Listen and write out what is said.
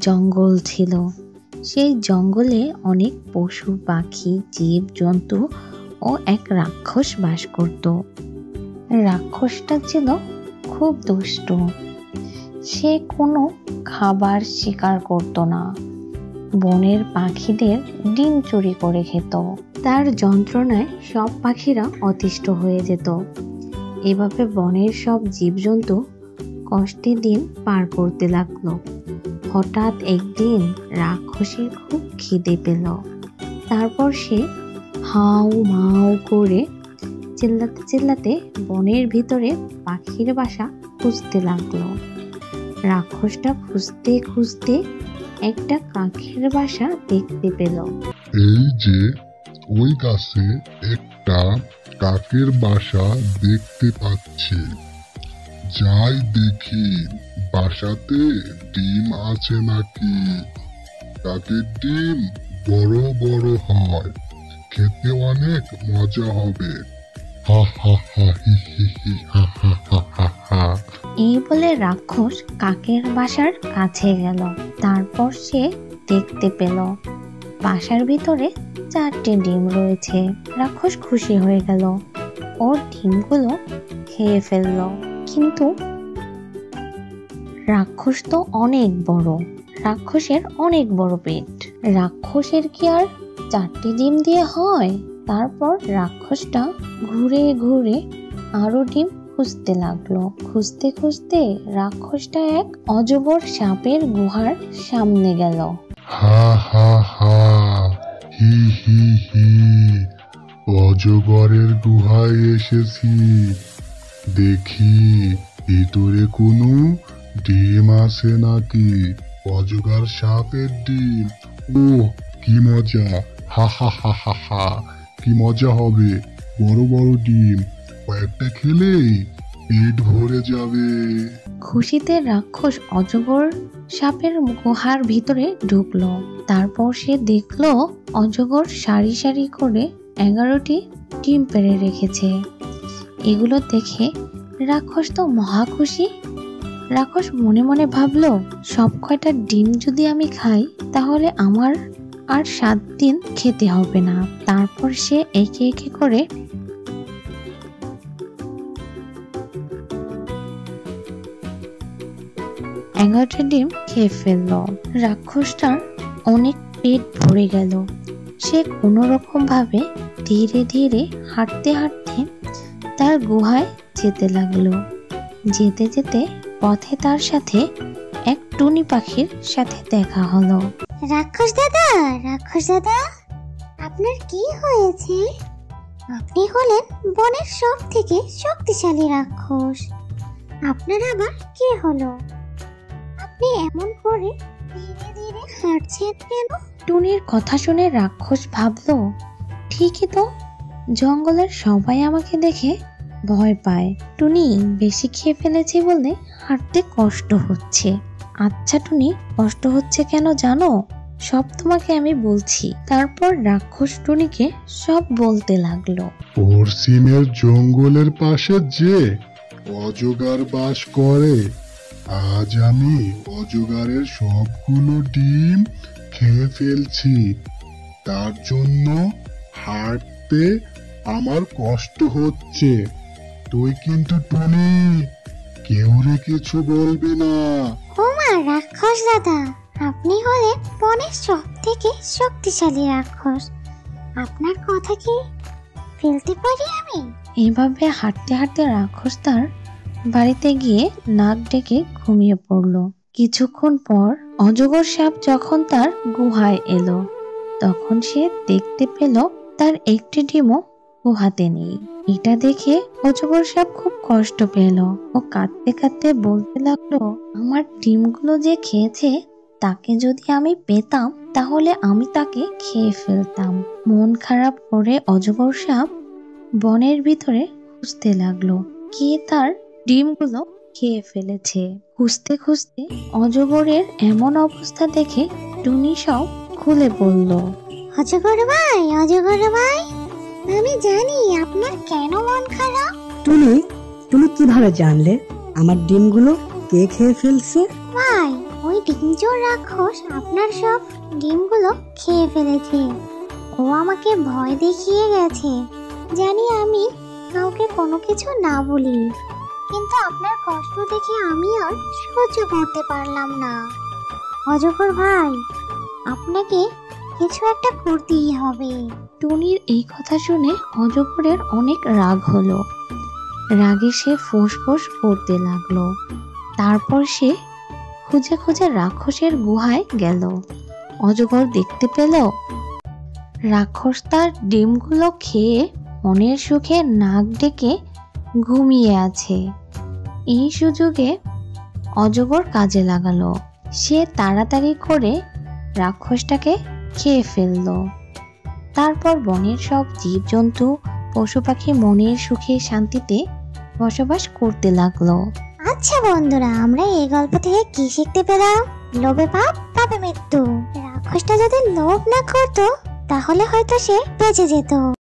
জঙ্গল ছিল। সেই জঙ্গলে অনেক পশু পাখি জীব জন্তু ও এক রাক্ষস বাস করত। রাক্ষসটা ছিল খুব দুষ্ট। সে কোনো খাবার শিকার করত না, বনের পাখিদের ডিম চুরি করে খেত। তার যন্ত্রণায় সব পাখিরা অতিষ্ঠ হয়ে যেত। এভাবে বনের সব জীবজন্তু কষ্টে দিন পার করতে লাগলো। হঠাৎ একদিন রাক্ষসীর খুব খিদে পেল। তারপর সে হাউ মাউ করে চিল্লাতে চিল্লাতে বনের ভিতরে পাখির বাসা খুঁজতে লাগলো। রাক্ষসটা খুঁজতে খুঁজতে একটা কাকের বাসা দেখতে পেল। এই যে ওই গাছে একটা কাকের বাসা দেখতে পাচ্ছি, যাই দেখি বাসাতে ডিম আছে নাকি। কাকের ডিম বড় বড় হয়, খেতে অনেক মজা হবে। হা হা হা হি হি হি হা হা হা হা হা। এই বলে রাক্ষস কাকের বাসার কাছে গেল। তারপর সে দেখতে পেল বাসার ভিতরে 4টে ডিম রয়েছে। রাক্ষস খুশি হয়ে গেল। ওর ডিমগুলো খেয়ে ফেলল। কিন্তু রাক্ষস তো অনেক বড়, রাক্ষসের অনেক বড় পেট। রাক্ষসের কি আর 4টে ডিম দিয়ে হয়? তারপর রাক্ষসটা ঘুরে ঘুরে আরো ডিম খুঁজতে লাগলো। খুঁজতে খুঁজতে রাক্ষসটা এক অজগর সাপের গুহার সামনে গেল। হা হা হা হি হি হি, অজগরের গুহায় এসেছি। দেখি ভিতরে কোনো ডিম আছে নাকি। অজগর সাপের ডিম, ও কি মজা! হা হা হা হা হা, কি মজা হবে! বড় বড় ডিম, কয়েকটা খেলেই পেট ভরে যাবে। খুশিতে রাক্ষস অজগর সাপের গুহার ভিতরে ঢুকলো। তারপর সে দেখলো অজগর সারি সারি করে 11টি ডিম পেড়ে রেখেছে। এগুলো দেখে রাক্ষস তো মহা খুশি। রাক্ষস মনে মনে ভাবলো, সব কয়টা ডিম যদি আমি খাই তাহলে আমার আর 7 দিন খেতে হবে না। তারপর সে একে একে করে 11টা ডিম খেয়ে ফেলল। রাক্ষসটার অনেক পেট ভরে গেল। সে কোনো রকম ভাবে ধীরে ধীরে হাঁটতে হাঁটতে তার গুহায় যেতে লাগলো। যেতে যেতে পথে তার সাথে এক টুনি পাখির সাথে দেখা হলো। রাক্ষস দাদা, রাক্ষস দাদা, আপনার কি হয়েছে? আপনি হলেন বনের সব থেকে শক্তিশালী রাক্ষস। আপনার আবার কি হলো? আপনি এমন করে ধীরে ধীরে হাঁটছেন কেন? টুনির কথা শুনে রাক্ষস ভাবলো, ঠিকই তো, জঙ্গলের সবাই আমাকে দেখে ভয় পায়। টুনি বেশি খেয়ে ফেলেছে বলে হাঁটতে কষ্ট হচ্ছে। আচ্ছা টুনি, কষ্ট হচ্ছে কেন জানো? সব তোমাকে আমি বলছি। তারপর রাক্ষস টুনিকে সব বলতে লাগলো। পশ্চিমের জঙ্গলের পাশে যে অজগর বাস করে, আজ আমি অজগরের সবগুলো ডিম খেয়ে ফেলছি। তার জন্য হাঁটতে আমার কষ্ট হচ্ছে। তুই কিন্তু টুনি কেউরে কিছু বলবি না। ওমা রাক্ষস দাদা, আপনি হলেন বনের সব থেকে শক্তিশালী রাক্ষস। আপনার কথা কি ফেলতে পারি আমি? এভাবে হাঁটতে হাঁটতে রাক্ষস তার বাড়িতে গিয়ে নাক ডেকে ঘুমিয়ে পড়ল। কিছুক্ষণ পর অজগর সাপ যখন তার গুহায় এলো, তখন সে দেখতে পেল তার একটি ডিমও গুহাতে নেই। এটা দেখে অজগর সাপ খুব কষ্ট পেল। ও কাঁদতে কাঁদতে বলতে লাগলো, আমার ডিমগুলো যে খেয়েছে তাকে যদি আমি পেতাম তাহলে আমি তাকে খেয়ে ফেলতাম। মন খারাপ করে অজগর সাপ বনের ভিতরে খুঁজতে লাগলো কে তার ডিমগুলো খেয়ে ফেলেছে। খুঁজতে খুঁজতে অজগরের এমন অবস্থা দেখে টুনি সব খুলে বলল। অজগর ভাই, অজগর ভাই, আমি জানি আপনার কেন মন খারাপ। তুমি কিভাবে জানলে আমার ডিমগুলো কে খেয়ে ফেলছে? ভাই, ওই ডিমচোর রাক্ষস আপনার সব ডিমগুলো খেয়ে ফেলেছে। ও আমাকে ভয় দেখিয়ে গেছে, জানি আমি কাউকে কোনো কিছু না বলি, কিন্তু আপনার কষ্ট দেখে আমি আর সহ্য করতে পারলাম না। অজগর ভাই, আপনাকে কিছু একটা করতেই হবে। টুনির এই কথা শুনে অজগরের অনেক রাগ হলো। রাগে সে ফোঁস করতে লাগলো। তারপর সে খুঁজে খুঁজে রাক্ষসের গুহায় গেল। অজগর দেখতে পেল রাক্ষস তার ডিমগুলো খেয়ে মনের সুখে নাক ডেকে ঘুমিয়ে আছে। এই সুযোগে অজগর কাজে লাগালো। সে তাড়াতাড়ি করে রাক্ষসটাকে খেয়ে ফেলল। তারপর বনের সব জীবজন্তু পশু পাখি মনের সুখে শান্তিতে বসবাস করতে লাগলো। আচ্ছা বন্ধুরা, আমরা এই গল্প থেকে কি শিখতে পেলাম? লোভে পাপ, পাপে মৃত্যু। রাক্ষসটা যদি লোভ না করতো তাহলে হয়তো সে বেঁচে যেত।